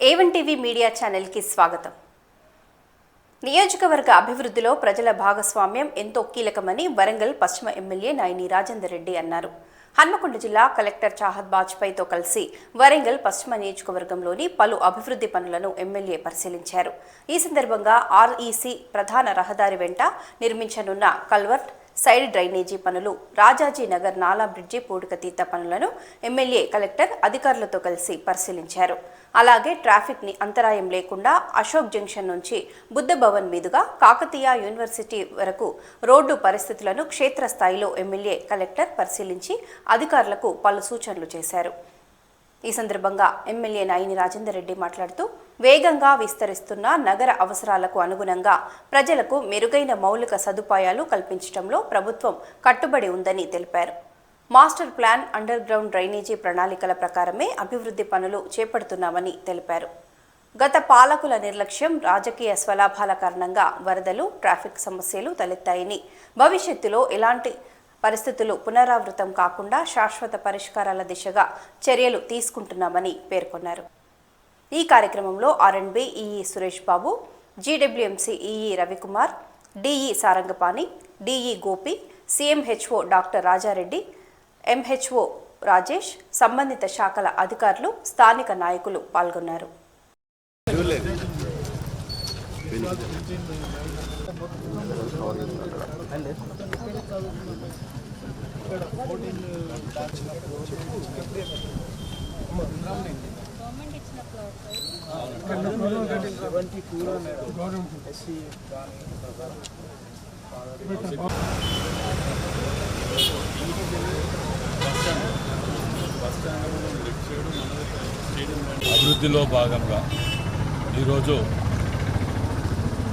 A1 TV media channel కి స్వాగతం. నియోజకవర్గ అభివృద్ధిలో ప్రజల భాగస్వామ్యం ఎంతో కీలకమని వరంగల్ పశ్చిమ ఎమ్మెల్యే నాయిని రాజేందర్ రెడ్డి అన్నారు. హన్మకొండ జిల్లా కలెక్టర్ చాహద్ బాజ్పేయితో కలిసి వరంగల్ పశ్చిమ నియోజకవర్గంలోని పలు అభివృద్ధి పనులను ఎమ్మెల్యే పరిశీలించారు. ఈ సందర్భంగా ఆర్ఈసీ ప్రధాన రహదారి వెంట నిర్మించనున్న కల్వర్ట్, సైడ్ డ్రైనేజీ పనులు, రాజాజీ నగర్ నాలా బ్రిడ్జి పూడికతీత పనులను ఎమ్మెల్యే కలెక్టర్ అధికారులతో కలిసి పరిశీలించారు. అలాగే ట్రాఫిక్ ని అంతరాయం లేకుండా అశోక్ జంక్షన్ నుంచి బుద్ధ భవన్ మీదుగా కాకతీయ యూనివర్సిటీ వరకు రోడ్డు పరిస్థితులను క్షేత్రస్థాయిలో ఎమ్మెల్యే కలెక్టర్ పరిశీలించి అధికారులకు పలు సూచనలు చేశారు. ఈ సందర్భంగా ఎమ్మెల్యే నాయిని రాజేందర్ రెడ్డి మాట్లాడుతూ, వేగంగా విస్తరిస్తున్న నగర అవసరాలకు అనుగుణంగా ప్రజలకు మెరుగైన మౌలిక సదుపాయాలు కల్పించడంలో ప్రభుత్వం కట్టుబడి ఉందని తెలిపారు. Master plan, under ground drainage ప్రణాళికల ప్రకారమే అభివృద్ధి పనులు చేపడుతున్నామని తెలిపారు. గత పాలకుల నిర్లక్ష్యం, రాజకీయ స్వలాభాల కారణంగా వరదలు, ట్రాఫిక్ సమస్యలు తలెత్తాయని, భవిష్యత్తులో ఎలాంటి పరిస్థితులు పునరావృతం కాకుండా శాశ్వత పరిష్కారాల దిశగా చర్యలు తీసుకుంటున్నామని పేర్కొన్నారు. ఈ కార్యక్రమంలో R and B EE Suresh Babu, GWMC EE Ravikumar, DE Sarangapani, DE Gopi, CMHO doctor Rajareddy, MHO Rajesh, సంబంధిత శాఖల అధికారులు, స్థానిక నాయకులు పాల్గొన్నారు. అభివృద్ధిలో భాగంగా ఈరోజు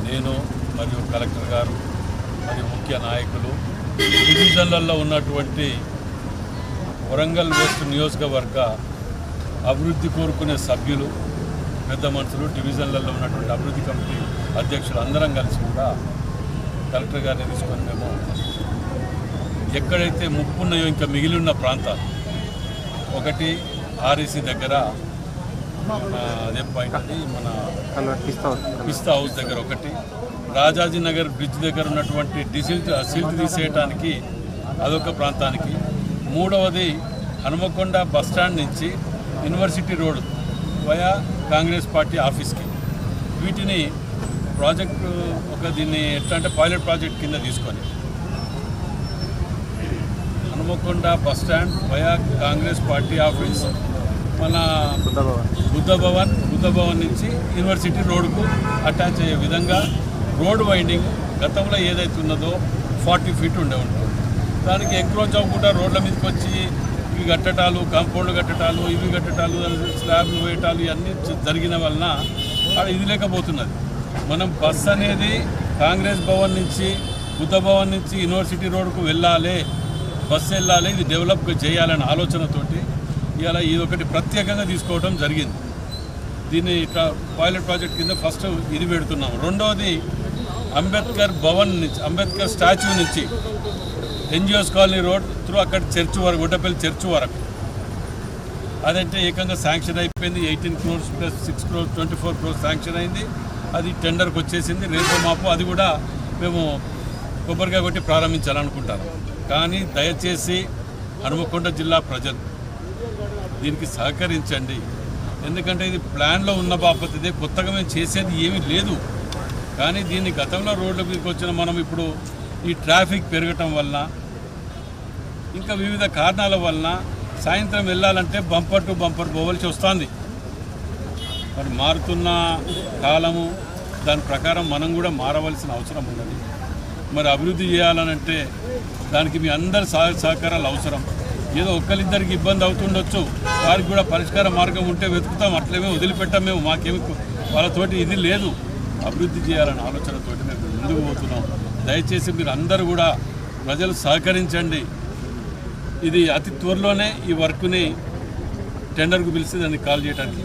నేను మరియు కలెక్టర్ గారు మరియు ముఖ్య నాయకులు డివిజన్లలో ఉన్నటువంటి వరంగల్ వెస్ట్ నియోజకవర్గ అభివృద్ధి కోరుకునే సభ్యులు, పెద్ద మనుషులు, డివిజన్లలో ఉన్నటువంటి అభివృద్ధి కమిటీ అధ్యక్షులు అందరం కలిసి కూడా కలెక్టర్ గారిని తీసుకొని మేము ఎక్కడైతే ముప్పు ఉన్నాయో ఇంకా మిగిలి ఉన్న ప్రాంతాలు, ఒకటి ఆర్ఈసీ దగ్గర అదే పాయింట్ అది మన పిస్తా హౌస్ దగ్గర ఒకటి, రాజాజీ నగర్ బ్రిడ్జ్ దగ్గర ఉన్నటువంటి సిల్ట్ తీసేయటానికి అదొక ప్రాంతానికి, మూడవది హనుమకొండ బస్టాండ్ నుంచి university road via Congress party ఆఫీస్కి, వీటిని ప్రాజెక్టు దీన్ని ఎట్లా అంటే పైలట్ ప్రాజెక్ట్ కింద తీసుకొని Hanumakonda bus stand via Congress party office, మన బుద్ధ భవన్ నుంచి యూనివర్సిటీ రోడ్కు అటాచ్ అయ్యే విధంగా రోడ్ వైండింగ్ గతంలో ఏదైతే ఉన్నదో 40 feet ఉంటుంది. దానికి ఎంక్రోచ్ అవ్వకుండా రోడ్ల మీదకి వచ్చి ఇవి కట్టటాలు, కాంపౌండ్లు కట్టటాలు, ఇవి కట్టటాలు, స్లాబ్లు వేయటాలు ఇవన్నీ జరిగిన వలన ఇది లేకపోతున్నది. మనం బస్ అనేది కాంగ్రెస్ భవన్ నుంచి బుద్ధ భవన్ నుంచి యూనివర్సిటీ రోడ్కు వెళ్ళాలి, బస్సు వెళ్ళాలి, ఇది డెవలప్ చేయాలనే ఆలోచనతోటి ఇలా ఇదొకటి ప్రత్యేకంగా తీసుకోవడం జరిగింది. దీన్ని ఇట్లా పైలట్ ప్రాజెక్ట్ కింద ఫస్ట్ ఇది పెడుతున్నాం. రెండవది అంబేద్కర్ భవన్ నుంచి, అంబేద్కర్ స్టాచ్యూ నుంచి ఎన్జిఓస్ కాలనీ రోడ్ త్రూ అక్కడ చర్చ్ వరకు, గుడ్డపల్లి చర్చ్ వరకు, అదంటే ఏకంగా శాంక్షన్ అయిపోయింది. 18 crores plus 6 crores 24 crores sanction అయింది. అది టెండర్కి వచ్చేసింది. రేపు మాపు అది కూడా మేము కొబ్బరికాయ కొట్టి ప్రారంభించాలనుకుంటాను. కానీ దయచేసి హనుమకొండ జిల్లా ప్రజలు దీనికి సహకరించండి. ఎందుకంటే ఇది ప్లాన్లో ఉన్న బాపతి, ఇదే కొత్తగా మేము చేసేది ఏమీ లేదు. కానీ దీన్ని గతంలో రోడ్ల మీదకి వచ్చిన మనం ఇప్పుడు ఈ ట్రాఫిక్ పెరగటం వలన, ఇంకా వివిధ కారణాల వలన సాయంత్రం వెళ్ళాలంటే బంపర్ టు బంపర్ పోవలసి వస్తుంది. మరి మారుతున్న కాలము, దాని ప్రకారం మనం కూడా మారవలసిన అవసరం ఉన్నది. మరి అభివృద్ధి చేయాలనంటే దానికి మీ అందరి సహకారాలు అవసరం. ఏదో ఒక్కరిద్దరికి ఇబ్బంది అవుతుండొచ్చు, వారికి కూడా పరిష్కార మార్గం ఉంటే వెతుకుతాం, అట్లేమే వదిలిపెట్టాం. మేము మాకేమి వాళ్ళతోటి ఇది లేదు, అభివృద్ధి చేయాలనే ఆలోచనతోటి మేము ముందుకు పోతున్నాం. దయచేసి మీరు అందరూ కూడా ప్రజలు సహకరించండి. ఇది అతి త్వరలోనే ఈ వర్క్ని టెండర్కు పిలిచి దాన్ని కాల్ చేయడానికి.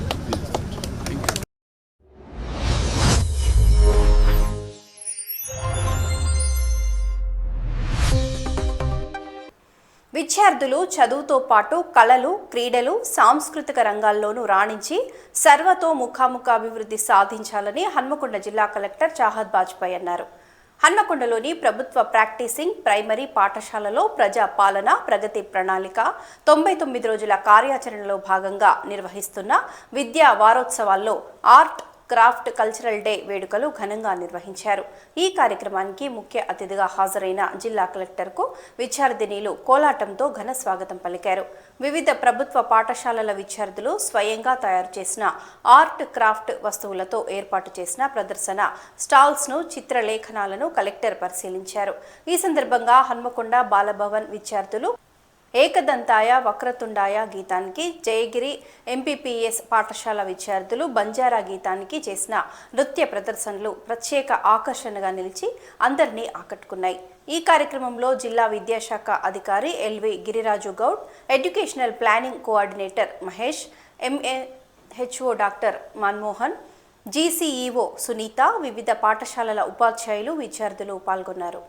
విద్యార్థులు చదువుతో పాటు కళలు, క్రీడలు, సాంస్కృతిక రంగాల్లోనూ రాణించి సర్వతోముఖాముఖ అభివృద్ధి సాధించాలని హన్మకొండ జిల్లా కలెక్టర్ చాహద్ బాజ్పాయ్ అన్నారు. హన్మకొండలోని ప్రభుత్వ ప్రాక్టీసింగ్ ప్రైమరీ పాఠశాలలో ప్రజా పాలన ప్రగతి ప్రణాళిక 99 రోజుల కార్యాచరణలో భాగంగా నిర్వహిస్తున్న విద్యా వారోత్సవాల్లో ఆర్ట్, క్రాఫ్ట్, కల్చరల్ డే వేడుకలు ఘనంగా నిర్వహించారు. ఈ కార్యక్రమానికి ముఖ్య అతిథిగా హాజరైన జిల్లా కలెక్టర్కు విద్యార్థినీలు కోలాటంతో ఘన స్వాగతం పలికారు. వివిధ ప్రభుత్వ పాఠశాలల విద్యార్థులు స్వయంగా తయారు చేసిన ఆర్ట్, క్రాఫ్ట్ వస్తువులతో ఏర్పాటు చేసిన ప్రదర్శన స్టాల్స్ను, చిత్రలేఖనాలను కలెక్టర్ పరిశీలించారు. ఈ సందర్భంగా హన్మకొండ బాలభవన్ విద్యార్థులు ఏకదంతాయ వక్రతుండాయ గీతానికి, జయగిరి ఎంపీపీఎస్ పాఠశాల విద్యార్థులు బంజారా గీతానికి చేసిన నృత్య ప్రదర్శనలు ప్రత్యేక ఆకర్షణగా నిలిచి అందరినీ ఆకట్టుకున్నాయి. ఈ కార్యక్రమంలో జిల్లా విద్యాశాఖ అధికారి LV Giriraju Goud, educational planning coordinator Mahesh, MAHO doctor Manmohan, GCEO Sunitha, వివిధ పాఠశాలల ఉపాధ్యాయులు, విద్యార్థులు పాల్గొన్నారు.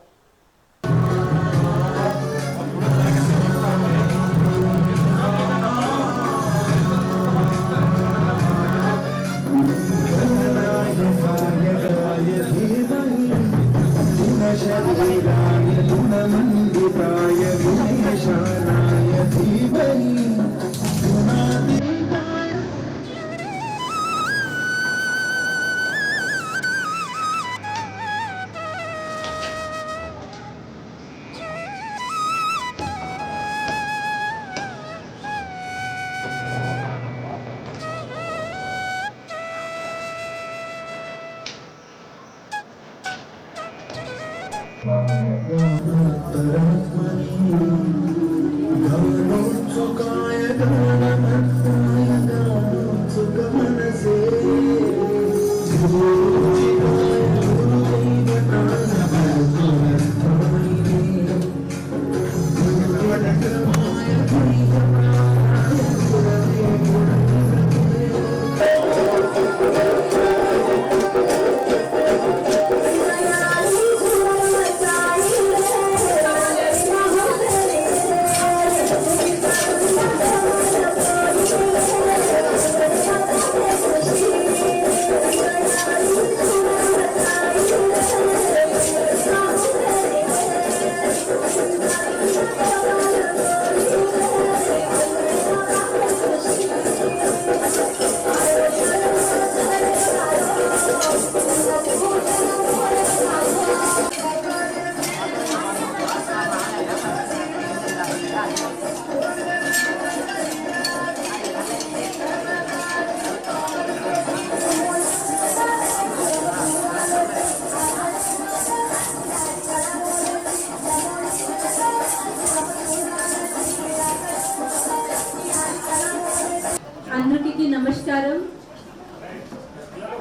అందరికీ నమస్కారం.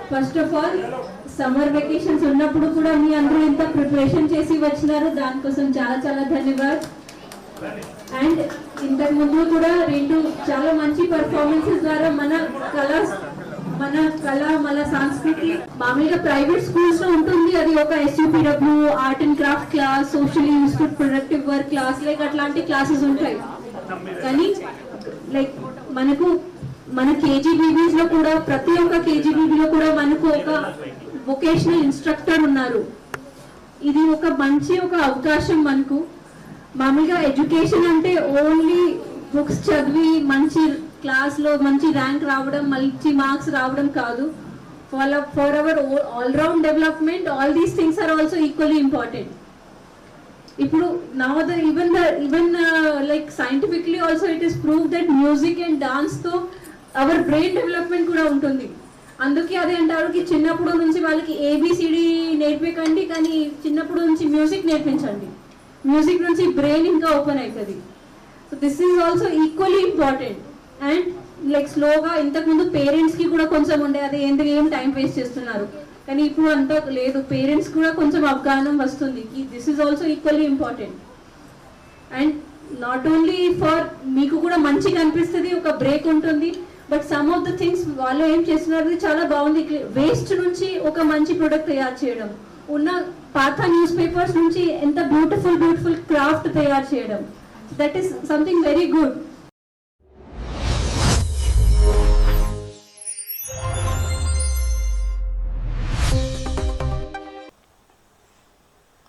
First of all summer vacations ఉన్నప్పుడు కూడా మీ అందరూ ఇంత ప్రిపరేషన్ చేసి వచ్చినారు, దానికోసం చాలా చాలా ధన్యవాద్. అండ్ ఇంతకు ముందు కూడా రెండు చాలా మంచి పర్ఫార్మెన్సెస్ ద్వారా మన కళ మన సంస్కృతి మామూలుగా ప్రైవేట్ స్కూల్స్ లో ఉంటుంది. అది ఒక SUPW art and craft class, socially useful productive work class, like అట్లాంటి క్లాసెస్ ఉంటాయి. కానీ లైక్ మన KGBBs లో కూడా ప్రతి ఒక్క KGBB లో కూడా మనకు ఒక వొకేషనల్ ఇన్స్ట్రక్టర్ ఉన్నారు. ఇది ఒక మంచి అవకాశం మనకు. మామూలుగా ఎడ్యుకేషన్ అంటే ఓన్లీ బుక్స్ చదివి మంచి క్లాస్లో మంచి ర్యాంక్ రావడం, మంచి మార్క్స్ రావడం కాదు. For our all round development all these things are also equally important. ఇప్పుడు even like scientifically also it is prove that music and dance తో అవర్ బ్రెయిన్ డెవలప్మెంట్ కూడా ఉంటుంది. అందుకే అదే అంటారు కి చిన్నప్పుడు నుంచి వాళ్ళకి ABCD నేర్పించండి, కానీ చిన్నప్పుడు నుంచి మ్యూజిక్ నేర్పించండి. మ్యూజిక్ నుంచి బ్రెయిన్ ఇంకా ఓపెన్ అవుతుంది. So this is also equally important. And like స్లోగా ఇంతకుముందు పేరెంట్స్కి కూడా కొంచెం ఉండే, అది ఎందుకు ఏం టైం వేస్ట్ చేస్తున్నారు, కానీ ఇప్పుడు అంత లేదు. పేరెంట్స్ కూడా కొంచెం అవగాహన వస్తుంది కి this is also equally important. And not only for మీకు కూడా మంచిగా అనిపిస్తుంది, ఒక బ్రేక్ ఉంటుంది. But some of the things వాళ్ళు ఏం చేస్తున్నారు చాలా బాగుంది. వేస్ట్ నుంచి ఒక మంచి ప్రొడక్ట్ తయారు చేయడం, ఉన్న పాత న్యూస్ పేపర్స్ నుంచి ఎంత బ్యూటిఫుల్ క్రాఫ్ట్ తయారు చేయడం, That is something very good.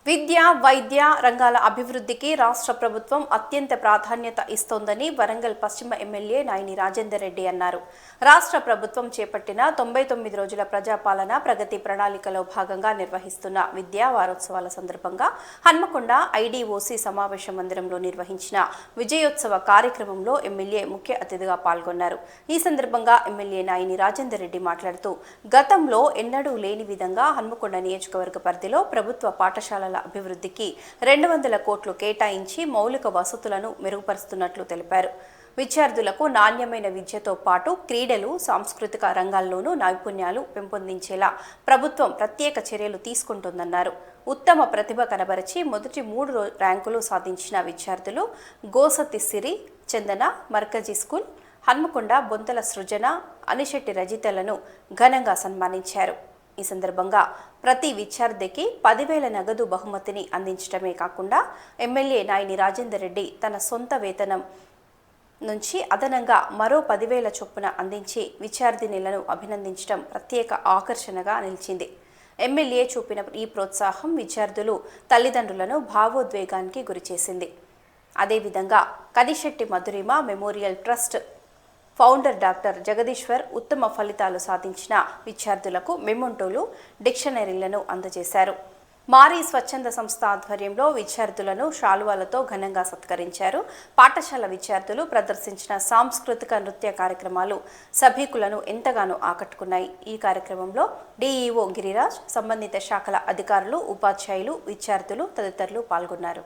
విద్య వైద్య రంగాల అభివృద్ధికి రాష్ట్ర ప్రభుత్వం అత్యంత ప్రాధాన్యత ఇస్తోందని వరంగల్ పశ్చిమ ఎమ్మెల్యే నాయిని రాజేందర్ రెడ్డి అన్నారు. రాష్ట్ర ప్రభుత్వం చేపట్టిన 99 రోజుల ప్రజాపాలన ప్రగతి ప్రణాళికలో భాగంగా నిర్వహిస్తున్న విద్యా వారోత్సవాల సందర్భంగా హన్మకొండ ఐడీఓసీ సమావేశ మందిరంలో నిర్వహించిన విజయోత్సవ కార్యక్రమంలో ఎమ్మెల్యే ముఖ్య అతిథిగా పాల్గొన్నారు. ఈ సందర్భంగా ఎమ్మెల్యే నాయిని రాజేందర్ రెడ్డి మాట్లాడుతూ గతంలో ఎన్నడూ లేని విధంగా హన్మకొండ నియోజకవర్గ పరిధిలో ప్రభుత్వ పాఠశాలల అభివృద్ధికి 200 కోట్లు కేటాయించి మౌలిక వసతులను మెరుగుపరుస్తున్నట్లు తెలిపారు. విద్యార్థులకు నాణ్యమైన విద్యతో పాటు క్రీడలు, సాంస్కృతిక రంగాల్లోనూ నైపుణ్యాలు పెంపొందించేలా ప్రభుత్వం ప్రత్యేక చర్యలు తీసుకుంటుందన్నారు. ఉత్తమ ప్రతిభ కనబరిచి మొదటి 3 ర్యాంకులు సాధించిన విద్యార్థులు గోసతి సిరి, చందన, మర్కజీ స్కూల్, హన్మకొండ బొంతల సృజన, అనిశెట్టి రజితలను ఘనంగా సన్మానించారు. ఈ సందర్భంగా ప్రతి విద్యార్థికి 10,000 నగదు బహుమతిని అందించడమే కాకుండా ఎమ్మెల్యే నాయిని రాజేందర్ రెడ్డి తన సొంత వేతనం నుంచి అదనంగా మరో 10,000 చొప్పున అందించి విద్యార్థినులను అభినందించడం ప్రత్యేక ఆకర్షణగా నిలిచింది. ఎమ్మెల్యే చూపిన ఈ ప్రోత్సాహం విద్యార్థులు తల్లిదండ్రులను భావోద్వేగానికి గురిచేసింది. అదేవిధంగా Kanisetti Madhurima memorial trust founder doctor Jagadishwar ఉత్తమ ఫలితాలు సాధించిన విద్యార్థులకు మెమొంటోలు, డిక్షనరీలను అందజేశారు. మారీ స్వచ్ఛంద సంస్థ ఆధ్వర్యంలో విద్యార్థులను శాలువాలతో ఘనంగా సత్కరించారు. పాఠశాల విద్యార్థులు ప్రదర్శించిన సాంస్కృతిక నృత్య కార్యక్రమాలు సభికులను ఎంతగానో ఆకట్టుకున్నాయి. ఈ కార్యక్రమంలో డీఈఓ గిరిరాజ్, సంబంధిత శాఖల అధికారులు, ఉపాధ్యాయులు, విద్యార్థులు తదితరులు పాల్గొన్నారు.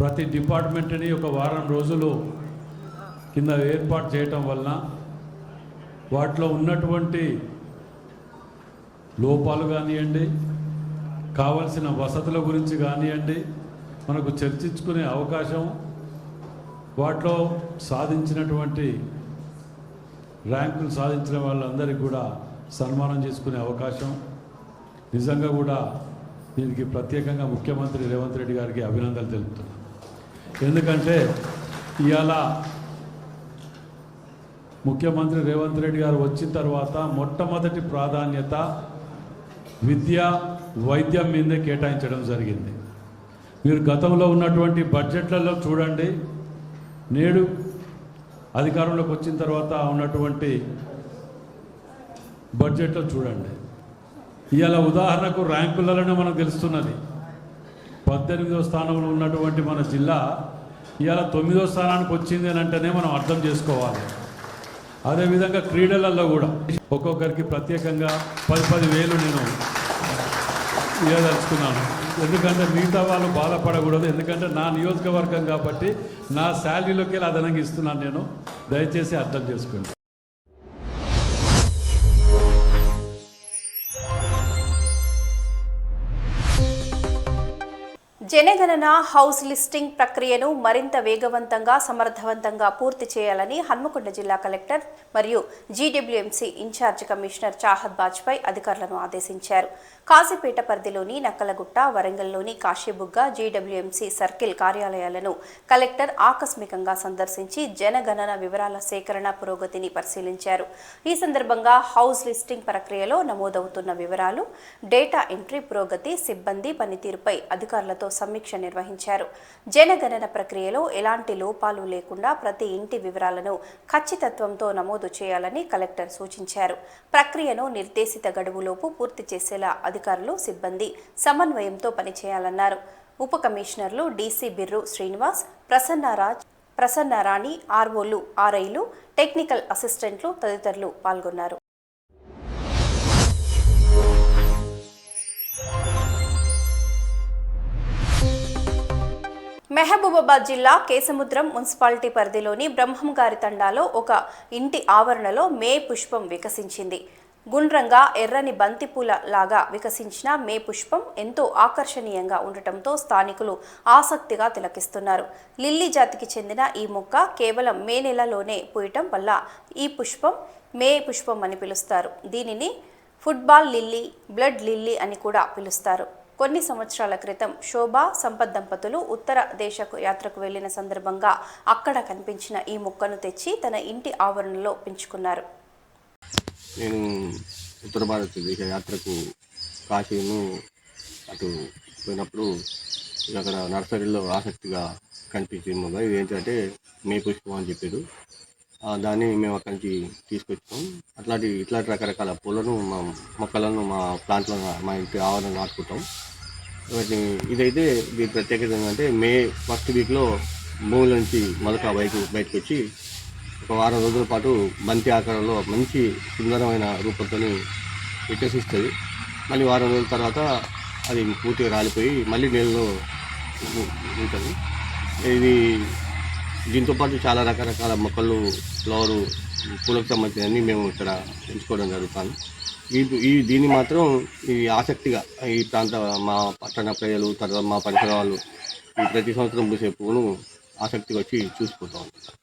ప్రతి డిపార్ట్మెంట్ని ఒక వారం రోజులు కింద ఏర్పాటు చేయటం వలన వాటిలో ఉన్నటువంటి లోపాలు కానివ్వండి, కావలసిన వసతుల గురించి కానివ్వండి, మనకు చర్చించుకునే అవకాశం, వాటిలో సాధించినటువంటి ర్యాంకులు సాధించిన వాళ్ళందరికీ కూడా సన్మానం చేసుకునే అవకాశం, నిజంగా కూడా దీనికి ప్రత్యేకంగా ముఖ్యమంత్రి రేవంత్ రెడ్డి గారికి అభినందనలు తెలుపుతున్నాను. ఎందుకంటే ఇవాళ ముఖ్యమంత్రి రేవంత్ రెడ్డి గారు వచ్చిన తర్వాత మొట్టమొదటి ప్రాధాన్యత విద్య, వైద్యం మీదే కేటాయించడం జరిగింది. మీరు గతంలో ఉన్నటువంటి బడ్జెట్లలో చూడండి, నేడు అధికారంలోకి వచ్చిన తర్వాత ఉన్నటువంటి బడ్జెట్లో చూడండి. ఇవాళ ఉదాహరణకు ర్యాంకులలోనే మనకు తెలుస్తున్నది. 18వ స్థానంలో ఉన్నటువంటి మన జిల్లా ఇవాళ 9వ స్థానానికి వచ్చింది అని అంటేనే మనం అర్థం చేసుకోవాలి. అదేవిధంగా క్రీడలలో కూడా ఒక్కొక్కరికి ప్రత్యేకంగా 10,000 నేను ఇవ్వదలుచుకున్నాను. ఎందుకంటే మిగతా వాళ్ళు బాధపడకూడదు. ఎందుకంటే నా నియోజకవర్గం కాబట్టి నా శాలరీలోకి వెళ్ళి అదనంగా ఇస్తున్నాను నేను. దయచేసి అర్థం చేసుకోండి. జనగణన హౌస్ లిస్టింగ్ ప్రక్రియను మరింత వేగవంతంగా, సమర్థవంతంగా పూర్తి చేయాలని హన్మకొండ జిల్లా కలెక్టర్ మరియు GWMC incharge commissioner Chahat Bajpai అధికారులను ఆదేశించారు. కాజీపేట పరిధిలోని నక్కలగుట్ట, వరంగల్లోని కాశీబుగ్గ జీడబ్ల్యూఎంసీ సర్కిల్ కార్యాలయాలను కలెక్టర్ ఆకస్మికంగా సందర్శించి జనగణన వివరాల సేకరణ పురోగతిని పరిశీలించారు. ఈ సందర్భంగా హౌస్ లిస్టింగ్ ప్రక్రియలో నమోదవుతున్న వివరాలు, డేటా ఎంట్రీ పురోగతి, సిబ్బంది పనితీరుపై అధికారులతో సమీక్ష నిర్వహించారు. జనగణన ప్రక్రియలో ఎలాంటి లోపాలు లేకుండా ప్రతి ఇంటి వివరాలను ఖచ్చితత్వంతో నమోదు చేయాలని కలెక్టర్ సూచించారు. ప్రక్రియను నిర్దేశిత గడువులోపు పూర్తి చేసేలా అధికారులు, సిబ్బంది సమన్వయంతో పనిచేయాలన్నారు. ఉప కమిషనర్లు డీసీ బిర్రు శ్రీనివాస్, ప్రసన్నరాజ్, ప్రసన్న రాణి, ఆర్ఓలు, ఆర్ఐలు, టెక్నికల్ అసిస్టెంట్లు తదితరులు పాల్గొన్నారు. మహబూబాబాద్ జిల్లా కేసముద్రం మున్సిపాలిటీ పరిధిలోని బ్రహ్మంగారి తండాలో ఒక ఇంటి ఆవరణలో మే పుష్పం వికసించింది. గుండ్రంగా ఎర్రని బంతిపూల లాగా వికసించిన మే పుష్పం ఎంతో ఆకర్షణీయంగా ఉండటంతో స్థానికులు ఆసక్తిగా తిలకిస్తున్నారు. లిల్లీ జాతికి చెందిన ఈ మొక్క కేవలం మే నెలలోనే పూయటం వల్ల ఈ పుష్పం మే పుష్పం అని పిలుస్తారు. దీనిని ఫుట్బాల్ లిల్లీ, బ్లడ్ లిల్లీ అని కూడా పిలుస్తారు. కొన్ని సంవత్సరాల క్రితం శోభా సంపత్ దంపతులు ఉత్తర దేశకు యాత్రకు వెళ్లిన సందర్భంగా అక్కడ కనిపించిన ఈ మొక్కను తెచ్చి తన ఇంటి ఆవరణలో పెంచుకున్నారు. నేను ఉత్తర భారతదేశ యాత్రకు కాశీను అటు పోయినప్పుడు అక్కడ నర్సరీలో ఆసక్తిగా కనిపించింది మొక్క. ఇది ఏంటంటే మే పుష్పం అని చెప్పారు. దాన్ని మేము అక్కడి నుంచి తీసుకొచ్చాం. ఇట్లాంటి రకరకాల పూలను మొక్కలను మా ప్లాంట్లో మా ఇంటి ఆవరణ నాటుకుంటాం. ఇదైతే దీని ప్రత్యేకత ఏంటంటే మే ఫస్ట్ వీక్లో భూముల నుంచి మొలక బయటకు వచ్చి ఒక వారం రోజుల పాటు బంతి ఆకారంలో మంచి సుందరమైన రూపంతో వికసిస్తుంది. మళ్ళీ వారం రోజుల తర్వాత అది పూర్తిగా రాలిపోయి మళ్ళీ నీళ్ళలో ఉంటుంది. ఇది దీంతోపాటు చాలా రకరకాల మొక్కలు, ఫ్లవరు, పూలకు సంబంధించినవన్నీ మేము ఇక్కడ ఎంచుకోవడం జరుగుతుంది. దీన్ని మాత్రం ఈ ఆసక్తిగా ఈ ప్రాంత మా పట్టణ ప్రజలు, తర్వాత మా పరిసర వాళ్ళు ఈ ప్రతి సంవత్సరం పూసే పువ్వును ఆసక్తిగా వచ్చి చూసుకుంటూ ఉంటారు.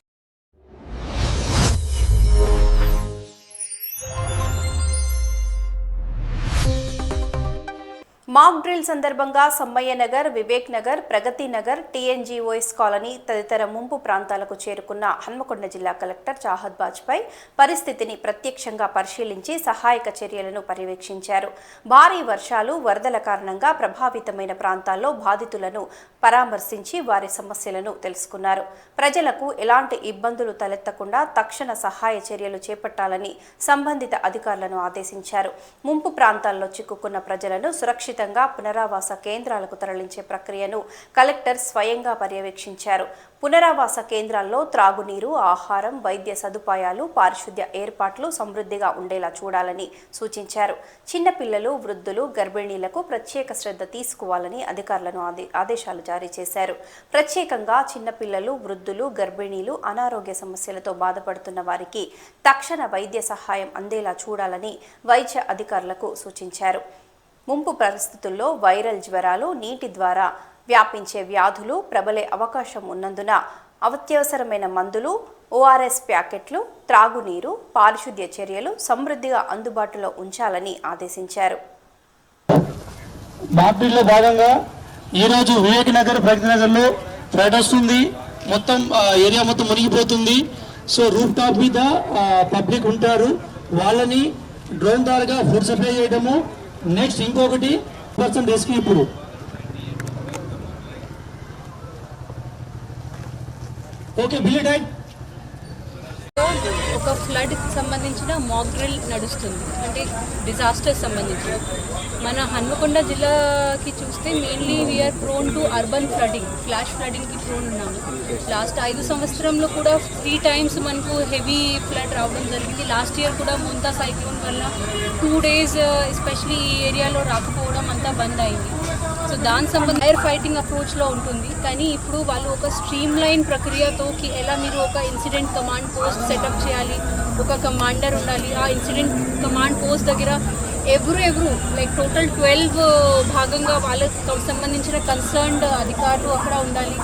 మాక్ డ్రిల్ సందర్భంగా సమ్మయ్య నగర్, వివేక్ నగర్, ప్రగతి నగర్, టీఎన్జీఓఎస్ కాలనీ తదితర ముంపు ప్రాంతాలకు చేరుకున్న హన్మకొండ జిల్లా కలెక్టర్ చాహద్ బాజ్పై పరిస్థితిని ప్రత్యక్షంగా పరిశీలించి సహాయక చర్యలను పర్యవేక్షించారు. భారీ వర్షాలు, వరదల కారణంగా ప్రభావితమైన ప్రాంతాల్లో బాధితులను పరామర్శించి వారి సమస్యలను తెలుసుకున్నారు. ప్రజలకు ఎలాంటి ఇబ్బందులు తలెత్తకుండా తక్షణ సహాయ చర్యలు చేపట్టాలని సంబంధిత అధికారులను ఆదేశించారు. ముంపు ప్రాంతాల్లో చిక్కుకున్న ప్రజలను సురక్షితంగా పునరావాస కేంద్రాలకు తరలించే ప్రక్రియను కలెక్టర్ స్వయంగా పర్యవేక్షించారు. పునరావాస కేంద్రాల్లో త్రాగునీరు, ఆహారం, వైద్య సదుపాయాలు, పారిశుద్ధ్య ఏర్పాట్లు సమృద్ధిగా ఉండేలా చూడాలని సూచించారు. చిన్నపిల్లలు, వృద్ధులు, గర్భిణీలకు ప్రత్యేక శ్రద్ధ తీసుకోవాలని అధికారులను ఆదేశాలు జారీ చేశారు. ప్రత్యేకంగా చిన్నపిల్లలు, వృద్ధులు, గర్భిణీలు, అనారోగ్య సమస్యలతో బాధపడుతున్న వారికి తక్షణ వైద్య సహాయం అందేలా చూడాలని వైద్య అధికారులకు సూచించారు. ముంపు పరిస్థితుల్లో వైరల్ జ్వరాలు, నీటి ద్వారా వ్యాపించే వ్యాధులు ప్రబలే అవకాశం ఉన్నందున అత్యవసరమైన మందులు, ఓఆర్ఎస్ ప్యాకెట్లు, త్రాగునీరు, పారిశుద్ధ్య చర్యలు సమృద్ధిగా అందుబాటులో ఉంచాలని ఆదేశించారు. మాక్డ్రిల్లో భాగంగా ఈరోజు వివేక్ నగర్, ప్రగతి నగర్లో ఫ్లడ్ వస్తుంది. మొత్తం ఏరియా మొత్తం మునిగిపోతుంది. సో రూఫ్ టాప్ మీద పబ్లిక్ ఉంటారు. వాళ్ళని డ్రోన్ ద్వారా ఫుడ్ సప్లై చేయడము. నెక్స్ట్ ఇంకొకటి పర్సన్ రెస్క్యూ. ఇప్పుడు ఓకే బిల్డ్ ఒక ఫ్లడ్ సంబంధించిన మాక్ డ్రిల్ నడుస్తుంది, అంటే డిజాస్టర్స్ సంబంధించి. మన హన్మకొండ జిల్లాకి చూస్తే mainly we are prone to urban flooding, flash ఫ్లడింగ్కి prone ఉన్నాము. లాస్ట్ 5 సంవత్సరంలో కూడా 3 టైమ్స్ మనకు హెవీ ఫ్లడ్ రావడం జరిగింది. లాస్ట్ ఇయర్ కూడా మొంతా సైక్లోన్ వల్ల 2 డేస్ ఎస్పెషలీ ఈ ఏరియాలో రాకపోవడం అంతా బంద్ అయింది. సో దాని సంబంధించి ఫైర్ ఫైటింగ్ అప్రోచ్లో ఉంటుంది. కానీ ఇప్పుడు వాళ్ళు ఒక స్ట్రీమ్ లైన్ ప్రక్రియతోకి ఎలా మీరు ఒక ఇన్సిడెంట్ కమాండ్ పోస్ట్ సెటప్ చేయాలి, ఒక కమాండర్ ఉండాలి. ఆ ఇన్సిడెంట్ కమాండ్ పోస్ట్ దగ్గర ఎవరు లైక్ టోటల్ 12 భాగంగా వాళ్ళకు సంబంధించిన కన్సర్న్డ్ అధికారులు అక్కడ ఉండాలి.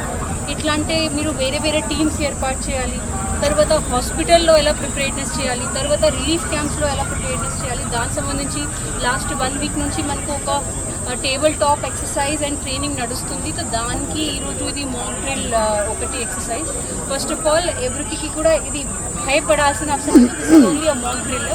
ఇట్లాంటి మీరు వేరే వేరే టీమ్స్ ఏర్పాటు చేయాలి. తర్వాత హాస్పిటల్లో ఎలా ప్రిపేర్నెస్ చేయాలి, తర్వాత రిలీఫ్ క్యాంప్స్లో ఎలా ప్రిపేర్నెస్ చేయాలి. దానికి సంబంధించి లాస్ట్ 1 వీక్ నుంచి మనకు ఒక table top exercise and training నడుస్తుంది. సో దానికి ఈరోజు ఇది మాక్ డ్రిల్ ఒకటి ఎక్సర్సైజ్. ఫస్ట్ ఆఫ్ ఆల్ ఎవరికి కూడా ఇది భయపడాల్సిన అవసరం లేదు. ఓన్లీ ఆ మాక్ డ్రిల్.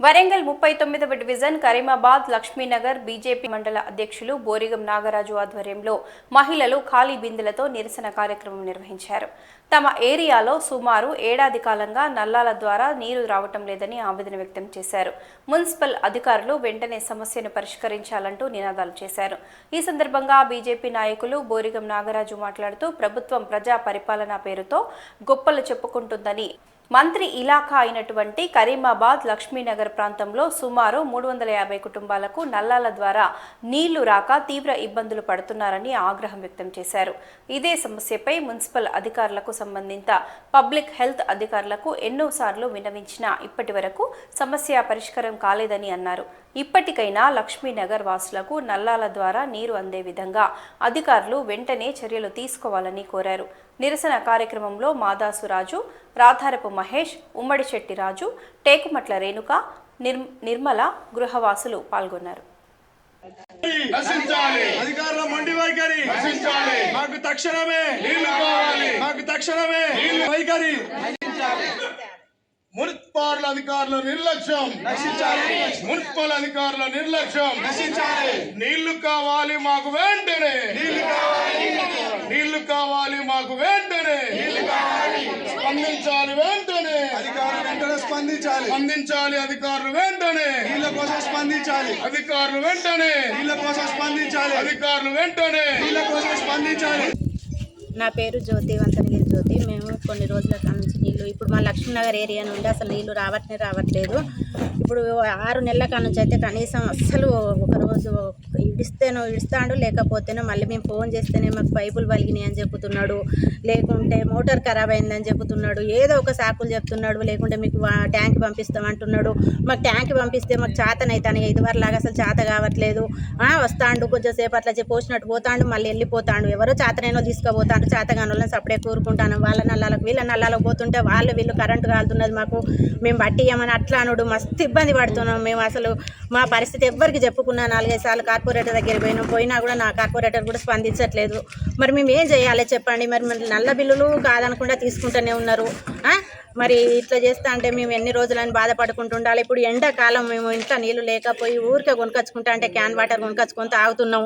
వరంగల్ వరంగల్ 39వ డివిజన్ కరీమాబాద్ లక్ష్మీనగర్ బీజేపీ మండల అధ్యక్షులు బోరిగం నాగరాజు ఆధ్వర్యంలో మహిళలు ఖాళీ బిందెలతో నిరసన కార్యక్రమం నిర్వహించారు. తమ ఏరియాలో సుమారు ఏడాది కాలంగా నల్లాల ద్వారా నీరు రావటం లేదని ఆవేదన వ్యక్తం చేశారు. మున్సిపల్ అధికారులు వెంటనే సమస్యను పరిష్కరించాలంటూ నినాదాలు చేశారు. ఈ సందర్భంగా బీజేపీ నాయకులు బోరిగం నాగరాజు మాట్లాడుతూ ప్రభుత్వం ప్రజా పరిపాలన పేరుతో గొప్పలు చెప్పుకుంటుందని, మంత్రి ఇలాఖా అయినటువంటి కరీమాబాద్ లక్ష్మీనగర్ ప్రాంతంలో సుమారు 350 కుటుంబాలకు నల్లాల ద్వారా నీళ్లు రాక తీవ్ర ఇబ్బందులు పడుతున్నారని ఆగ్రహం వ్యక్తం చేశారు. ఇదే సమస్యపై మున్సిపల్ అధికారులకు సంబంధిత పబ్లిక్ హెల్త్ అధికారులకు ఎన్నోసార్లు విన్నవించినా ఇప్పటి వరకు సమస్య పరిష్కారం కాలేదని అన్నారు. ఇప్పటికైనా లక్ష్మీనగర్ వాసులకు నల్లాల ద్వారా నీరు అందే విధంగా అధికారులు వెంటనే చర్యలు తీసుకోవాలని కోరారు. నిరసన కార్యక్రమంలో మాదాసురాజు, రాధారపు మహేష్, ఉమ్మడి శెట్టి రాజు, టేకుమట్ల రేణుక, నిర్మల గృహవాసులు పాల్గొన్నారు. అధికారుల మొండి వైఖరి మాకు తక్షణమే వైఖరి. మున్సిపల్ అధికారుల నిర్లక్ష్యం మున్సిపల్ అధికారుల నిర్లక్ష్యం నీళ్లు కావాలి మాకు వెంటనే, నీళ్లు కావాలి మాకు వెంటనే, స్పందించాలి వెంటనే, అధికారులు వెంటనే స్పందించాలి అధికారులు వెంటనే నీళ్ల కోసం స్పందించాలి, అధికారులు వెంటనే నీళ్ల కోసం స్పందించాలి, అధికారులు వెంటనే నీళ్ల కోసం స్పందించాలి. నా పేరు జ్యోతి, వంతనగిరి జ్యోతి. మేము కొన్ని రోజుల నుంచి నీళ్ళు, ఇప్పుడు మా లక్ష్మీనగర్ ఏరియా నుండి అసలు నీళ్ళు రావట్లేదు. ఇప్పుడు 6 నెలల కాడ నుంచి అయితే కనీసం అస్సలు ఒకరోజు ఇడుస్తాడు, లేకపోతేనే మళ్ళీ మేము ఫోన్ చేస్తేనే మాకు పైపులు పలిగినాయి అని చెప్తున్నాడు, లేకుంటే మోటార్ ఖరాబ్ అయిందని చెప్తున్నాడు, ఏదో ఒక సాకులు చెప్తున్నాడు, లేకుంటే మీకు ట్యాంక్ పంపిస్తామంటున్నాడు. మాకు ట్యాంక్ పంపిస్తే మాకు చేతనైతాను, ఇదివరలాగా అసలు చేత కావట్లేదు. వస్తాడు కొంచెంసేపు అట్లా పోసినట్టు పోతాడు, మళ్ళీ వెళ్ళిపోతాడు. ఎవరో చేతనైనా తీసుకుపోతాడు, చేతగాని వాళ్ళని సపడే కూరుకుంటాను. వాళ్ళ నల్లాలకు వీళ్ళ నల్లాలకు పోతుంటే వీళ్ళు కరెంటు కాలుతున్నది మాకు, మేము బట్టియమని అట్లా అనుడు మస్తు ఇబ్బంది పడుతున్నాం. మేము అసలు మా పరిస్థితి ఎవ్వరికి చెప్పుకున్నా 4-5 సార్లు కార్పొరేటర్ దగ్గర పోయినా కూడా నా కార్పొరేటర్ కూడా స్పందించట్లేదు. మరి మేము ఏం చేయాలి చెప్పండి? మరి నల్ల బిల్లులు కాదనకుండా తీసుకుంటూనే ఉన్నారు. మరి ఇట్లా చేస్తా అంటే మేము ఎన్ని రోజులని బాధపడుకుంటుండాలి. ఇప్పుడు ఎండాకాలం మేము ఇంట్లో నీళ్ళు లేకపోయి ఊరికే కొనుకొచ్చుకుంటా అంటే క్యాన్ వాటర్ కొనుకొచ్చుకొని తాగుతున్నాం.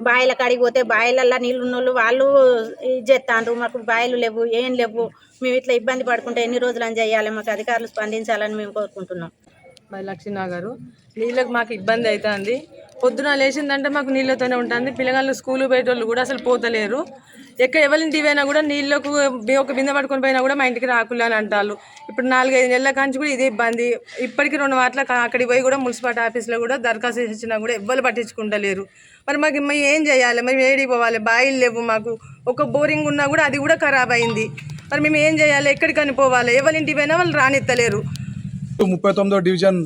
బాయిల కాడికి పోతే బాయిలల్లో నీళ్ళు ఉన్నోళ్ళు వాళ్ళు ఇది చేస్తాండ్రు, మాకు బాయిలు లేవు, ఏం లేవు. మేము ఇట్లా ఇబ్బంది పడుకుంటే ఎన్ని రోజులని చేయాలి? మాకు అధికారులు స్పందించాలని మేము కోరుకుంటున్నాం. మరి లక్ష్మీనగర్ నీళ్ళకి మాకు ఇబ్బంది అవుతుంది. పొద్దున లేచిందంటే మాకు నీళ్ళతోనే ఉంటుంది. పిల్లగాళ్ళు స్కూల్ పోయేటోళ్ళు కూడా అసలు పోతలేరు. ఎవరింటికి పోయినా కూడా నీళ్ళకు ఒక బిందె పట్టుకొని పోయినా కూడా మా ఇంటికి రాకులు అని అంటారు. ఇప్పుడు 4-5 నెలల కాంచి కూడా ఇదే ఇబ్బంది. ఇప్పటికీ 2 మాటల అక్కడికి పోయి కూడా మున్సిపాలిటీ ఆఫీస్లో కూడా దరఖాస్తు ఇచ్చినా కూడా ఎవ్వరు పట్టించుకుంటలేరు. మరి మాకు ఏం చేయాలి? మరి ఏడికి పోవాలి? బాయిలు లేవు మాకు. ఒక బోరింగ్ ఉన్నా కూడా అది కూడా ఖరాబ్ అయింది. మరి మేము ఏం చేయాలి? ఎక్కడికని పోవాలి? ఎవరింటికి పోయినా వాళ్ళు రానిత్తలేరు. 39వ డివిజన్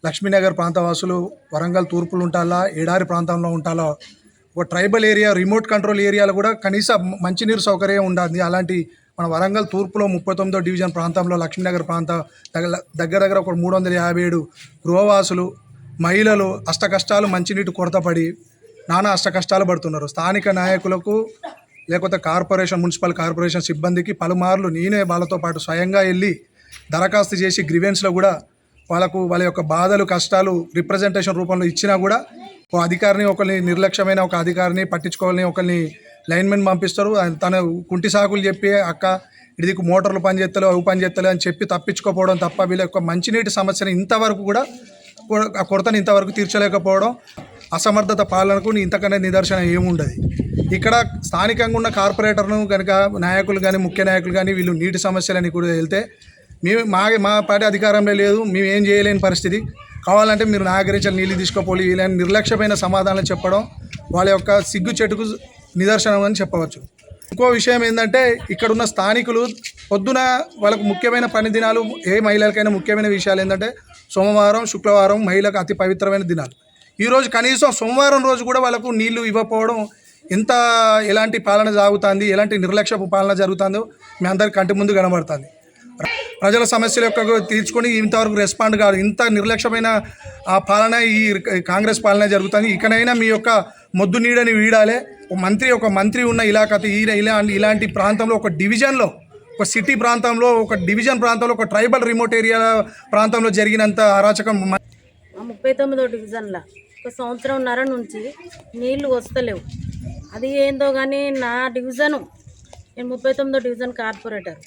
లక్ష్మీనగర్ ప్రాంతవాసులు వరంగల్ తూర్పులు ఉంటాలా, ఎడారి ప్రాంతంలో ఉంటాలో, ఒక ట్రైబల్ ఏరియా, రిమోట్ కంట్రోల్ ఏరియాలో కూడా కనీస మంచినీరు సౌకర్యం ఉండాలి. అలాంటి మన వరంగల్ తూర్పులో 39వ డివిజన్ ప్రాంతంలో లక్ష్మీనగర్ ప్రాంతం దగ్గర ఒక 357 గృహవాసులు, మహిళలు అష్టకష్టాలు, మంచినీటి కొరత పడి నానా అష్టకష్టాలు పడుతున్నారు. స్థానిక నాయకులకు లేకపోతే మున్సిపల్ కార్పొరేషన్ సిబ్బందికి పలుమార్లు నేనే వాళ్ళతో పాటు స్వయంగా వెళ్ళి దరఖాస్తు చేసి గ్రీవెన్స్లో కూడా వాళ్ళ యొక్క బాధలు, కష్టాలు రిప్రజెంటేషన్ రూపంలో ఇచ్చినా కూడా ఒక అధికారిని, ఒకరిని నిర్లక్ష్యమైన ఒక అధికారిని పట్టించుకోవాలని ఒకరిని లైన్మెన్ పంపిస్తారు. తన కుంటి సాకులు చెప్పి అక్క ఇది మోటార్లు పనిచేస్తలే, అవి పనిచేస్తలే అని చెప్పి తప్పించుకోపోవడం తప్ప వీళ్ళ యొక్క మంచినీటి సమస్యను ఇంతవరకు కూడా ఆ కొరతను ఇంతవరకు తీర్చలేకపోవడం, అసమర్థత పాలనకు ఇంతకన్నా నిదర్శనం ఏముండదు. ఇక్కడ స్థానికంగా ఉన్న కార్పొరేటర్ను కనుక నాయకులు కానీ, ముఖ్య నాయకులు కానీ వీళ్ళు నీటి సమస్యలని కూడా వెళ్తే మా పార్టీ అధికారంలో లేదు, మేము ఏం చేయలేని పరిస్థితి. కావాలంటే మీరు నాగరించాలి, నీళ్ళు తీసుకోపోలి, వీళ్ళని నిర్లక్ష్యమైన సమాధానం చెప్పడం వాళ్ళ యొక్క సిగ్గు చెట్టుకు నిదర్శనం అని చెప్పవచ్చు. ఇంకో విషయం ఏంటంటే ఇక్కడున్న స్థానికులు పొద్దున వాళ్ళకు ముఖ్యమైన పని దినాలు, ఏ మహిళలకైనా ముఖ్యమైన విషయాలు ఏంటంటే సోమవారం, శుక్రవారం మహిళలకు అతి పవిత్రమైన దినాలు. ఈరోజు కనీసం సోమవారం రోజు కూడా వాళ్ళకు నీళ్లు ఇవ్వకపోవడం ఎలాంటి పాలన సాగుతుంది, ఎలాంటి నిర్లక్ష్యపు పాలన జరుగుతుందో మీ అందరి కంటి ముందు కనబడుతుంది. ప్రజల సమస్యల యొక్క తీర్చుకొని ఇంతవరకు రెస్పాండ్ కాదు. ఇంత నిర్లక్ష్యమైన ఆ పాలన ఈ కాంగ్రెస్ పాలన జరుగుతుంది. ఇకనైనా మీ యొక్క మొద్దు నీడని వీడాలి. ఒక మంత్రి ఉన్న ఇలాంటి ప్రాంతంలో ఒక డివిజన్లో ఒక సిటీ ప్రాంతంలో, ఒక డివిజన్ ప్రాంతంలో, ఒక ట్రైబల్ రిమోట్ ఏరియా ప్రాంతంలో జరిగినంత అరాచకం 39వ డివిజన్లో 1 సంవత్సరంన్నర నుంచి నీళ్లు వస్తలేవు. అది ఏందో కానీ నా డివిజను, నేను 39వ డివిజన్ కార్పొరేటర్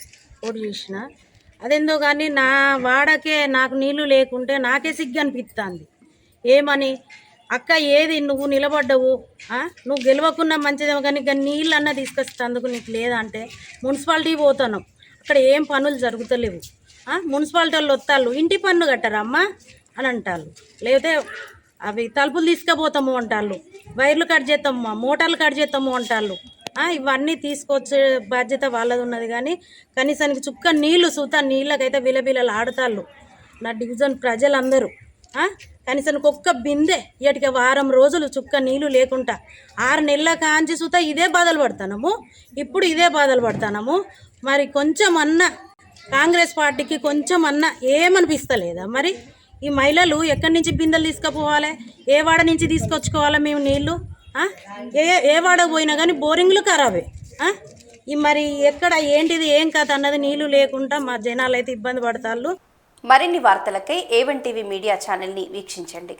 ఓటు చేసిన, అదేందో కానీ నా వాడకే నాకు నీళ్లు లేకుంటే నాకే సిగ్గు అనిపిస్తుంది. ఏమని అక్క ఏది నువ్వు నిలబడ్డవు, నువ్వు గెలవకున్నా మంచిదేమో కానీ ఇక నీళ్ళు అన్న తీసుకొచ్చేందుకు నీకు లేదంటే మున్సిపాలిటీ పోతాను, అక్కడ ఏం పనులు జరుగుతలేవు. మున్సిపాలిటీ వాళ్ళు వస్తాళ్ళు ఇంటి పన్ను కట్టరమ్మా అని అంటారు, లేకపోతే అవి తలుపులు తీసుకుపోతాము అంటాళ్ళు, వైర్లు కట్ చేస్తాము, మోటార్లు కట్ చేస్తాము అంటాళ్ళు. ఇవన్నీ తీసుకొచ్చే బాధ్యత వాళ్ళది ఉన్నది కానీ కనీసానికి చుక్క నీళ్లు సూతా నీళ్ళకైతే విలవిలలు ఆడతాళ్ళు నా డివిజన్ ప్రజలందరూ. కనీసానికి ఒక్క బిందె ఇటుక వారం రోజులు చుక్క నీళ్ళు లేకుండా 6 నెలల కాంచి సూతా ఇదే బాధలు పడుతున్నాము, ఇప్పుడు ఇదే బాధలు పడుతున్నాము. మరి కొంచెం అన్నా కాంగ్రెస్ పార్టీకి కొంచెం అన్నా ఏమనిపిస్తలేదా? మరి ఈ మహిళలు ఎక్కడి నుంచి బిందెలు తీసుకుపోవాలి, ఏ వాడ నుంచి తీసుకొచ్చుకోవాలా మేము నీళ్ళు? ఏ వాడ పోయినా కానీ బోరింగ్లు ఖరాబే. ఈ మరి ఎక్కడ ఏంటిది ఏం కథ అన్నది నీళ్లు లేకుండా మా జనాలు అయితే ఇబ్బంది పడతారు. మరిన్ని వార్తలకై A1 టీవీ మీడియా ఛానల్ని వీక్షించండి.